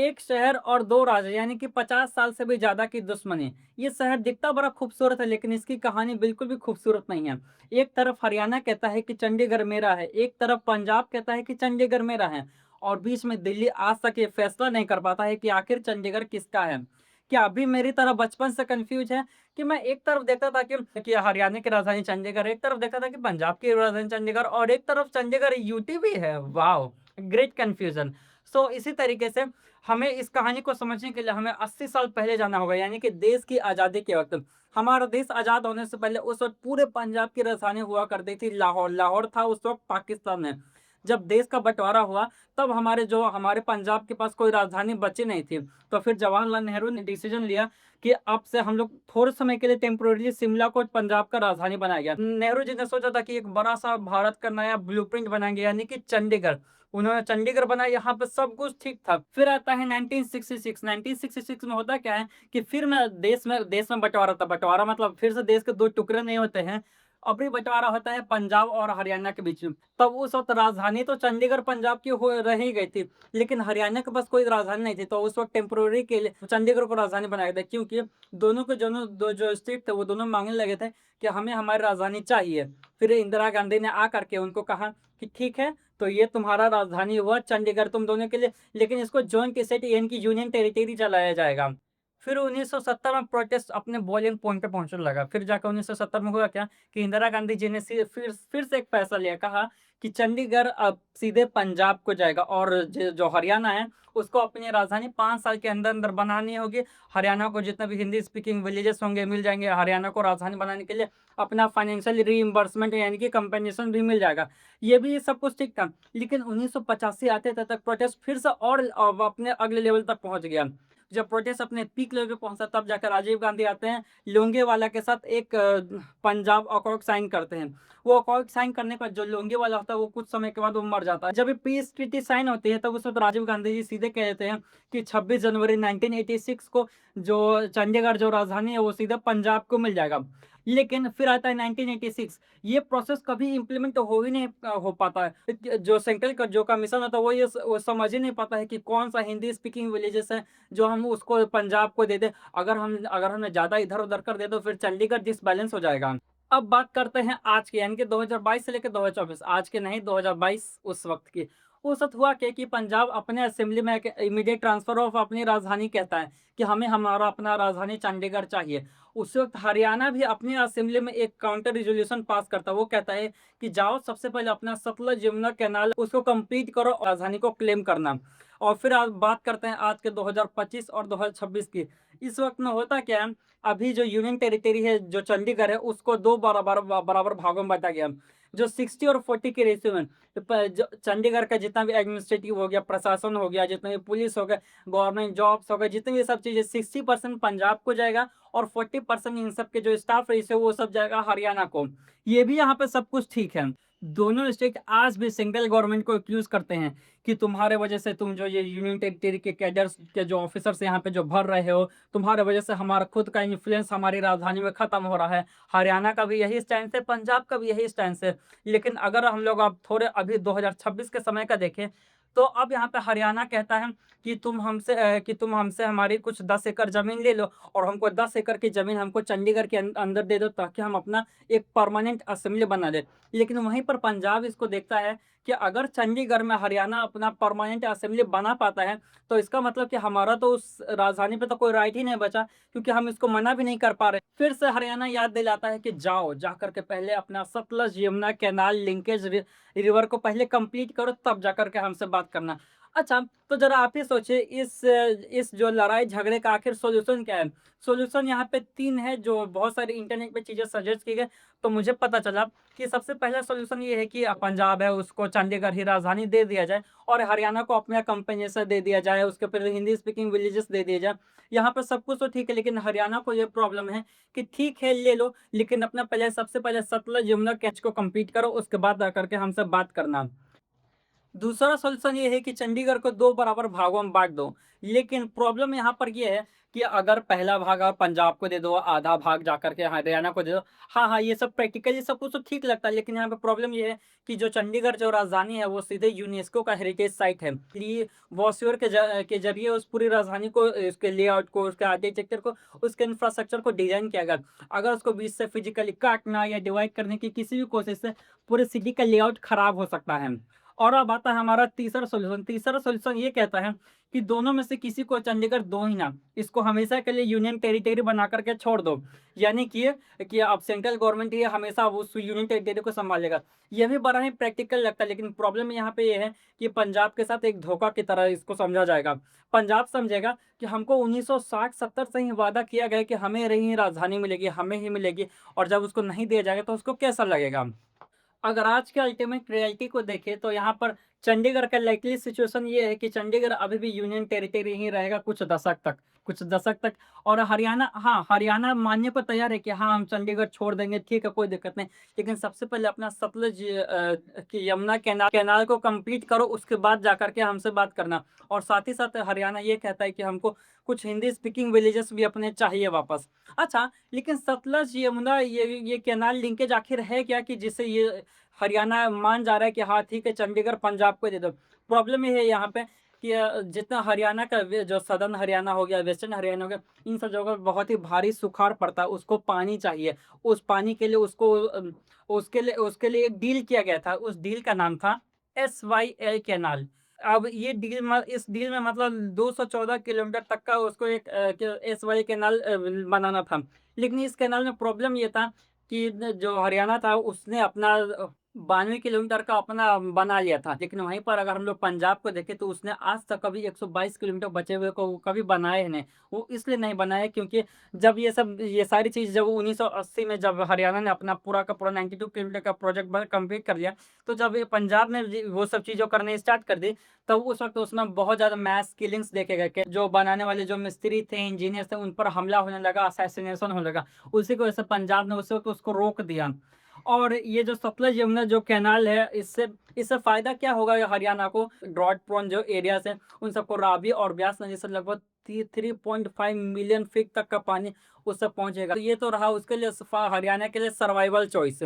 एक शहर और 2 राजा यानी कि 50 साल से भी ज़्यादा की दुश्मनी। ये शहर दिखता बड़ा खूबसूरत है लेकिन इसकी कहानी बिल्कुल भी खूबसूरत नहीं है। एक तरफ हरियाणा कहता है कि चंडीगढ़ मेरा है, एक तरफ पंजाब कहता है कि चंडीगढ़ मेरा है और बीच में दिल्ली आज तक ये फैसला नहीं कर पाता है कि आखिर चंडीगढ़ किसका है। क्या अभी मेरी तरह बचपन से कन्फ्यूज़ है कि मैं एक तरफ देखता था कि हरियाणा की राजधानी चंडीगढ़, एक तरफ देखता था कि पंजाब की राजधानी चंडीगढ़ और एक तरफ चंडीगढ़ यूटी भी है। वॉव! Great confusion. सो इसी तरीके से हमें इस कहानी को समझने के लिए हमें 80 साल पहले जाना होगा यानी कि देश की आज़ादी के वक़्त। हमारा देश आज़ाद होने से पहले उस वक़्त पूरे पंजाब की राजधानी हुआ करती थी लाहौर। लाहौर था उस वक़्त पाकिस्तान में। जब देश का बँटवारा हुआ तब हमारे पंजाब के पास कोई राजधानी बची नहीं थी। तो फिर जवाहरलाल नेहरू ने डिसीज़न लिया कि अब से हम लोग थोड़े समय के लिए टेम्पोरेरीली शिमला को पंजाब का राजधानी बनाया गया। नेहरू जी ने सोचा था कि एक बड़ा-सा भारत का नया ब्लूप्रिंट बनाएँगे यानी कि चंडीगढ़। उन्होंने चंडीगढ़ बनाया, यहाँ पे सब कुछ ठीक था। फिर आता है 1966, 1966 में होता क्या है कि फिर मैं देश में बँटवारा था। बँटवारा मतलब फिर से देश के 2 टुकड़े नहीं होते हैं। अभी बँटवारा होता है पंजाब और हरियाणा के बीच में। तब उस वक़्त राजधानी तो चंडीगढ़ पंजाब की हो रह ही गई थी, लेकिन हरियाणा के पास कोई राजधानी नहीं थी। तो उस वक़्त टेम्परेरी के लिए चंडीगढ़ को राजधानी बनाया गया था क्योंकि दोनों के दोनों दो जो स्टेट थे, वो दोनों माँगने लगे थे कि हमें हमारी राजधानी चाहिए। फिर इंदिरा गांधी ने आकर के उनको कहा कि ठीक है, तो ये तुम्हारा राजधानी हुआ चंडीगढ़ तुम दोनों के लिए, लेकिन इसको जॉइंट स्टेट यानी कि यूनियन टेरिटरी चलाया जाएगा। फिर 1970 में प्रोटेस्ट अपने बॉइलिंग पॉइंट पे पहुँचने लगा। फिर जाकर 1970 में हुआ क्या कि इंदिरा गांधी जी ने फिर से एक फैसला लिया, कहा कि चंडीगढ़ अब सीधे पंजाब को जाएगा और जो हरियाणा है, उसको अपनी राजधानी 5 साल के अंदर-अंदर बनानी होगी। हरियाणा को जितने भी हिंदी स्पीकिंग विलेजेस होंगे, मिल जाएँगे। हरियाणा को राजधानी बनाने के लिए अपना फाइनेंशियल रीइंबर्समेंट यानी कि कंपेन्सेशन भी मिल जाएगा। ये भी सब कुछ ठीक था, लेकिन 1985 आते तक प्रोटेस्ट फिर से और अपने अगले लेवल तक पहुँच गया। जब प्रोटेस्ट अपने पीक लेवल पे पहुँचा तब जाकर राजीव गांधी आते हैं, लोंगेवाला के साथ एक पंजाब अकॉर्ड साइन करते हैं। वो अकॉर्ड साइन करने के बाद जो लोंगेवाला होता है वो कुछ समय के बाद वो मर जाता है। जब ये पीस ट्रीटी साइन होती है तब उस वक़्त राजीव गांधी जी सीधे कह देते हैं कि 26 जनवरी 1986 को जो चंडीगढ़ जो राजधानी है वो सीधे पंजाब को मिल जाएगा। लेकिन फिर आता है 1986, ये प्रोसेस कभी इम्प्लीमेंट हो ही नहीं हो पाता है। जो सेंट्रल का जो कमीशन होता है वो समझ ही नहीं पाता है कि कौन-सा हिंदी स्पीकिंग विलेजेस है जो हम उसको पंजाब को दे दें। अगर हमने ज़्यादा इधर-उधर कर दिया तो फिर चंडीगढ़ डिसबैलेंस हो जाएगा। अब बात करते हैं आज की यानी कि 2022 से लेकर 2024, आज के नहीं 2022 उस वक़्त की। उस वक़्त हुआ क्या कि पंजाब अपने असेंबली में एक इमीडिएट ट्रांसफर ऑफ अपनी राजधानी कहता है कि हमें हमारा अपना राजधानी चंडीगढ़ चाहिए। उस वक़्त हरियाणा भी अपनी असेंबली में एक काउंटर रिज़ॉल्यूशन पास करता है। वो कहता है कि जाओ सबसे पहले अपना सतलज यमुना कैनाल उसको कंप्लीट करो और राजधानी को क्लेम करना। और फिर आज बात करते हैं आज के 2025 और 2026 की। इस वक़्त में होता क्या है, अभी जो यूनियन टेरिटरी है, जो चंडीगढ़ है, उसको 2 बराबर भागों में बाँटा गया। जो 60 और 40 के रेशियो में जो चंडीगढ़ का जितना भी एडमिनिस्ट्रेटिव हो गया, प्रशासन हो गया, जितने भी पुलिस हो गए, गवर्नमेंट जॉब्स हो गए, जितनी भी सब चीज़ें 60% पंजाब को जाएगा और 40% इन सब के जो स्टाफ रेशियो वो सब जाएगा हरियाणा को। ये भी यहाँ पे सब कुछ ठीक है। दोनों स्टेट आज भी सेंट्रल गवर्नमेंट को एक्यूज़ करते हैं कि तुम्हारे वजह से तुम जो ये यूनियन टेरिटरी के कैडर्स के जो ऑफिसर्स यहाँ पे जो भर रहे हो, तुम्हारे वजह से हमारा खुद का इन्फ्लुएंस हमारी राजधानी में खत्म हो रहा है। हरियाणा का भी यही स्टैंड है, पंजाब का भी यही स्टैंड है। लेकिन अगर हम लोग अब थोड़े अभी 2026 के समय का देखें, तो अब यहाँ पे हरियाणा कहता है कि तुम हमसे हमारी कुछ 10 एकड़ ज़मीन ले लो और हमको 10 एकड़ की ज़मीन हमको चंडीगढ़ के अंदर दे दो ताकि हम अपना एक परमानेंट असेंबली बना लें। लेकिन वहीं पर पंजाब इसको देखता है कि अगर चंडीगढ़ में हरियाणा अपना परमानेंट असेंबली बना पाता है, तो इसका मतलब कि हमारा तो उस राजधानी पे तो कोई राइट ही नहीं बचा क्योंकि हम इसको मना भी नहीं कर पा रहे। फिर से हरियाणा याद दिलाता है कि जाओ, जाकर के पहले अपना Sutlej Yamuna canal linkage river को पहले कंप्लीट करो तब जाकर के हमसे बात करना। अच्छा, तो ज़रा आप ही सोचिए इस जो लड़ाई झगड़े का आखिर सॉल्यूशन क्या है? सॉल्यूशन यहाँ पे 3 है जो बहुत सारी इंटरनेट पे चीज़ें सजेस्ट की गई, तो मुझे पता चला कि सबसे पहला सॉल्यूशन ये है कि पंजाब है उसको चंडीगढ़ ही राजधानी दे दिया जाए और हरियाणा को अपना कंपेन्सेशन दे दिया जाए, उसके फिर हिंदी स्पीकिंग विलेजेस दे दिए जाए। यहाँ पे सब कुछ तो ठीक है लेकिन हरियाणा को ये प्रॉब्लम है कि ठीक है ले लो, लेकिन अपना पहले सबसे पहले सतलज यमुना कैच को कंप्लीट करो उसके बाद आकर के हमसे बात करना। दूसरा सॉल्यूशन ये है कि चंडीगढ़ को 2 बराबर भागों में बाँट दो। लेकिन प्रॉब्लम यहाँ पर ये है कि अगर पहला भाग आप पंजाब को दे दो, आधा भाग जाकर के हरियाणा को दे दो। हाँ, हाँ, ये सब प्रैक्टिकली सब कुछ तो ठीक लगता है, लेकिन यहाँ पे प्रॉब्लम ये है कि जो चंडीगढ़ जो राजधानी है, वो सीधे यूनेस्को का हेरिटेज साइट है। इसलिए वॉस्योर के ज़रिए उस पूरी राजधानी को, उसके लेआउट को, उसके आर्किटेक्चर को, उसके इंफ्रास्ट्रक्चर को डिज़ाइन किया गया। अगर उसको बीच से फिज़िकली काटना या डिवाइड करने की किसी भी कोशिश से पूरे सिटी का लेआउट खराब हो सकता है। और अब आता है हमारा तीसरा सॉल्यूशन। तीसरा सॉल्यूशन ये कहता है कि दोनों में से किसी को चंडीगढ़ दो ही ना, इसको हमेशा के लिए यूनियन टेरिटरी बना करके छोड़ दो। यानी कि अब सेंट्रल गवर्नमेंट ये हमेशा उस यूनियन टेरिटरी को सँभालेगा। ये भी बड़ा ही प्रैक्टिकल लगता है, लेकिन प्रॉब्लम यहाँ पे ये है कि पंजाब के साथ एक धोखा की तरह इसको समझा जाएगा। पंजाब समझेगा कि हमको 1960-70 से ही वादा किया गया है कि हमें ही राजधानी मिलेगी, हमें ही मिलेगी, और जब उसको नहीं दिया जाएगा तो उसको कैसा लगेगा? अगर आज के अल्टीमेट रियलिटी को देखें तो यहाँ पर चंडीगढ़ का लाइकली सिचुएशन ये है कि चंडीगढ़ अभी भी यूनियन टेरिटरी ही रहेगा कुछ दशक तक। और हरियाणा, हाँ, हरियाणा मानने को तैयार है कि हाँ, हम चंडीगढ़ छोड़ देंगे, ठीक है, कोई दिक्कत नहीं। लेकिन सबसे पहले अपना सतलुज की यमुना कैनाल को कंप्लीट करो, उसके बाद जाकर के हमसे बात करना। और साथ ही साथ हरियाणा ये कहता है कि हमको कुछ हिंदी स्पीकिंग विलेजेस भी अपने चाहिए वापस। अच्छा, लेकिन सतलज यमुना ये कैनाल लिंकेज आखिर है क्या कि जिससे ये हरियाणा मान जा रहा है कि हाँ ठीक है, चंडीगढ़ पंजाब को दे दो। प्रॉब्लम ये है यहाँ पे कि जितना हरियाणा का जो सदर्न हरियाणा हो गया, वेस्टर्न हरियाणा हो गया, इन सब जगहों पे बहुत ही भारी सुखाड़ पड़ता है, उसको पानी चाहिए। उस पानी के लिए उसके लिए एक डील किया गया था, उस डील का नाम था SYL कैनाल। अब ये इस डील में मतलब 214 किलोमीटर तक का उसको एक SY कैनाल बनाना था। लेकिन इस कैनाल में प्रॉब्लम ये था कि न जो हरियाणा था उसने अपना 92 किलोमीटर का अपना बना लिया था। लेकिन वहीं पर अगर हम लोग पंजाब को देखें तो उसने आज तक कभी 122 किलोमीटर बचे हुए को कभी बनाया ही नहीं। वो इसलिए नहीं बनाया क्योंकि जब ये सारी चीज़ जब 1980 में जब हरियाणा ने अपना पूरा का पूरा 92 किलोमीटर का प्रोजेक्ट कंप्लीट कर लिया, तो जब ये पंजाब ने वो सब चीज़ें करने स्टार्ट कर दी, तब उस वक़्त उसमें बहुत ज़्यादा मैस किलिंग्स देखे गए कि जो बनाने वाले जो मिस्त्री थे, इंजीनियर थे, उन पर हमला होने लगा, असैसिनेशन होने लगा। उसी की वजह से पंजाब ने उस वक़्त उसको रोक दिया। और ये जो सतलज यमुना जो कैनाल है, इससे फ़ायदा क्या होगा हरियाणा को? ड्रॉट प्रोन जो एरियाज़ हैं, उन सबको रावी और ब्यास नदी से लगभग 3.5 मिलियन फीट तक का पानी उससे पहुँचेगा। तो ये तो रहा उसके लिए हरियाणा के लिए सर्वाइवल चॉइस।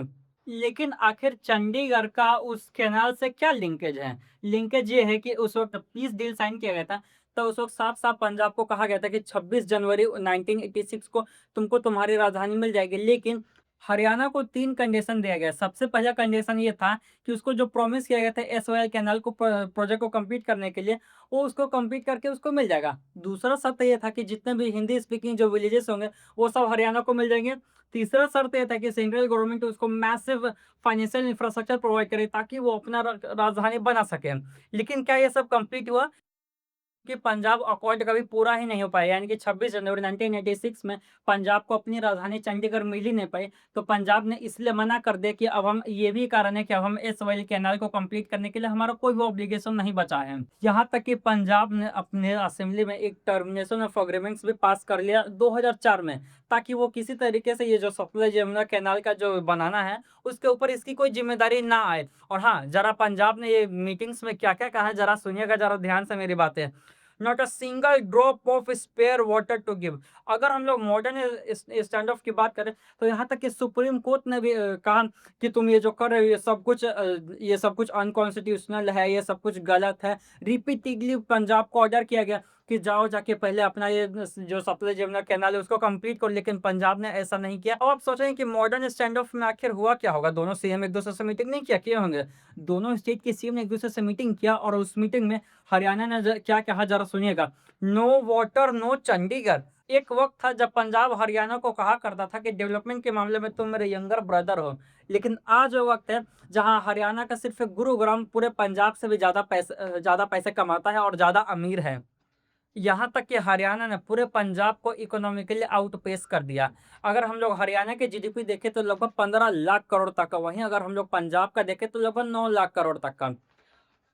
लेकिन आखिर चंडीगढ़ का उस कैनाल से क्या लिंकेज है? लिंकेज ये है कि उस वक़्त पीस डील साइन किया गया था, तो उस वक़्त साफ-साफ पंजाब को कहा गया था कि 26 जनवरी 1986 को तुमको तुम्हारी राजधानी मिल जाएगी। लेकिन हरियाणा को 3 कंडीशन दिया गया। सबसे पहला कंडीशन ये था कि उसको जो प्रॉमिस किया गया था एसवाई कैनाल को प्रोजेक्ट को कंप्लीट करने के लिए, वो उसको कंप्लीट करके उसको मिल जाएगा। दूसरा शर्त ये था कि जितने भी हिंदी स्पीकिंग जो विलेजेस होंगे, वो सब हरियाणा को मिल जाएँगे। तीसरा शर्त ये था कि सेंट्रल गवर्नमेंट उसको मैसिव फाइनेंशियल इंफ्रास्ट्रक्चर प्रोवाइड करे ताकि वो अपना राजधानी बना सके। लेकिन क्या ये सब कंप्लीट हुआ? कि पंजाब अकॉर्ड कभी पूरा ही नहीं हो पाया, यानी कि 26 जनवरी 1986 में पंजाब को अपनी राजधानी चंडीगढ़ मिल ही नहीं पाई। तो पंजाब ने इसलिए मना कर दिया कि अब हम, ये भी कारण है कि अब हम इस वाइल कैनाल को कंप्लीट करने के लिए हमारा कोई भी ऑब्लिगेशन नहीं बचा है। यहाँ तक कि पंजाब ने अपने असेंबली में एक टर्मिनेशन ऑफ एग्रीमेंट्स भी पास कर लिया 2004 में, ताकि वो किसी तरीके से ये जो सतलज यमुना कैनाल का जो बनाना है, उसके ऊपर इसकी कोई ज़िम्मेदारी ना आए। और हाँ, ज़रा पंजाब ने ये मीटिंग्स में क्या-क्या कहा है, ज़रा सुनिएगा ज़रा ध्यान से मेरी बातें। Not a single drop of spare water to give. अगर हम लोग मॉडर्न स्टैंड ऑफ की बात करें, तो यहाँ तक कि सुप्रीम कोर्ट ने भी कहा कि तुम ये जो कर रहे हो ये सब कुछ अनकॉन्स्टिट्यूशनल है, ये सब कुछ गलत है। रिपीटेडली पंजाब को ऑर्डर किया गया कि जाओ जाके पहले अपना ये जो सतलज यमुना कैनाल है उसको कंप्लीट करो, लेकिन पंजाब ने ऐसा नहीं किया। अब आप सोच रहे हैं कि मॉडर्न स्टैंड ऑफ में आखिर हुआ क्या होगा? दोनों सीएम एक दूसरे से मीटिंग नहीं किए होंगे। दोनों स्टेट के सीएम ने एक दूसरे से मीटिंग किया और उस मीटिंग में हरियाणा ने क्या कहा, जरा सुनिएगा। No water no Chandigarh. एक वक्त था जब पंजाब हरियाणा को कहा करता था कि डेवलपमेंट के मामले में तुम मेरे यंगर ब्रदर हो। लेकिन आज वो वक्त है जहां हरियाणा का सिर्फ एक गुरुग्राम पूरे पंजाब से भी ज्यादा पैसे कमाता है और ज्यादा अमीर है। यहाँ तक कि हरियाणा ने पूरे पंजाब को इकोनॉमिकली आउटपेस कर दिया। अगर हम लोग हरियाणा के जीडीपी देखें तो लगभग 15 लाख करोड़ तक का, वहीं अगर हम लोग पंजाब का देखें तो लगभग 9 लाख करोड़ तक का।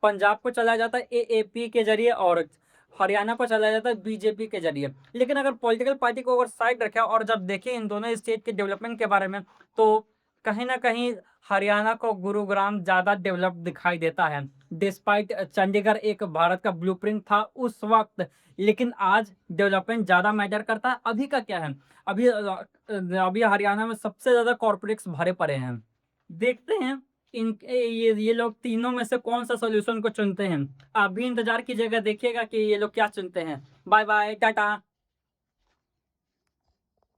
पंजाब को चलाया जाता है एएपी के ज़रिए और हरियाणा को चलाया जाता है बीजेपी के ज़रिए। लेकिन अगर पॉलिटिकल पार्टी को अगर साइड रखें और जब देखें इन दोनों स्टेट के डेवलपमेंट के बारे में, तो कहीं न कहीं हरियाणा को गुरुग्राम ज़्यादा डेवलप्ड दिखाई देता है। डिस्पाइट चंडीगढ़ एक भारत का ब्लूप्रिंट था उस वक़्त, लेकिन आज डेवलपमेंट ज़्यादा मैटर करता है। अभी का क्या है? अभी हरियाणा में सबसे ज़्यादा कॉर्पोरेट्स भरे पड़े हैं। देखते हैं ये लोग तीनों में से कौन-सा सॉल्यूशन को चुनते हैं। आप भी इंतज़ार कीजिएगा, देखिएगा कि ये लोग क्या चुनते हैं। Bye bye, Tata.